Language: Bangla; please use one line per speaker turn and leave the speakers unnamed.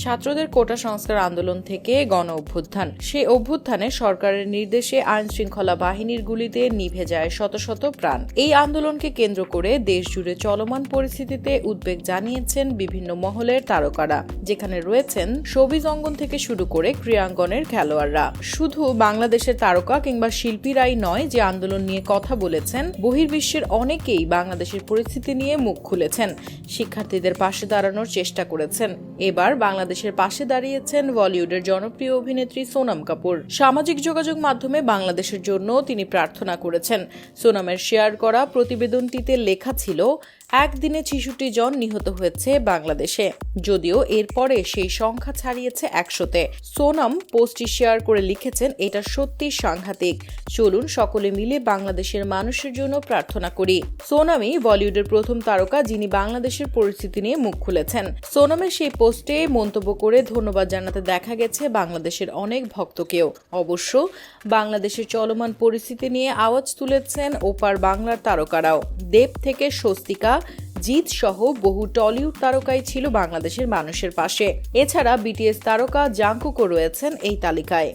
ছাত্রদের কোটা সংস্কার আন্দোলন থেকে গণ অভ্যুত্থান। সেই অভ্যুত্থানে সরকারের নির্দেশে আইন শৃঙ্খলা বাহিনীর গুলিতে নিভে যায় শত শত প্রাণ। এই আন্দোলনকে কেন্দ্র করে দেশ জুড়ে চলমান পরিস্থিতিতে উদ্বেগ জানিয়েছেন বিভিন্ন মহলের তারকারা, যেখানে রয়েছেন শোবিজ অঙ্গন থেকে শুরু করে ক্রীড়াঙ্গনের খেলোয়াড়রা। শুধু বাংলাদেশের তারকা কিংবা শিল্পীরাই নয় যে আন্দোলন নিয়ে কথা বলেছেন, বহির্বিশ্বের অনেকেই বাংলাদেশের পরিস্থিতি নিয়ে মুখ খুলেছেন, শিক্ষার্থীদের পাশে দাঁড়ানোর চেষ্টা করেছেন। এবার বাংলাদেশের পাশে দাঁড়িয়েছেন বলিউডের জনপ্রিয় অভিনেত্রী সোনম কাপুর। সামাজিক যোগাযোগ মাধ্যমে বাংলাদেশের জন্য তিনি প্রার্থনা করেছেন। সোনমের শেয়ার করা প্রতিবেদনটিতে লেখা ছিল, একদিনে ৬৬ জন নিহত হয়েছে বাংলাদেশে, যদিও এরপরে সেই সংখ্যা ছাড়িয়েছে ১০০-তে। সোনম পোস্টটি শেয়ার করে লিখেছেন, এটা সত্যি সাংঘাতিক, চলুন সকলে মিলে বাংলাদেশের মানুষের জন্য প্রার্থনা করি। সোনমই বলিউডের প্রথম তারকা যিনি বাংলাদেশের পরিস্থিতি নিয়ে মুখ খুলেছেন। সোনমের সেই পোস্টে মন্তব্য করে ধন্যবাদ জানাতে দেখা গেছে বাংলাদেশের অনেক ভক্তকেও। অবশ্য বাংলাদেশের চলমান পরিস্থিতি নিয়ে আওয়াজ তুলেছেন ওপার বাংলার তারকারাও। দেব থেকে স্বস্তিকা, জিৎ সহ বহু টলিউড তারকাই ছিল বাংলাদেশের মানুষের পাশে। এছাড়া বিটিএস তারকা জাংকুকও রয়েছেন এই তালিকায়।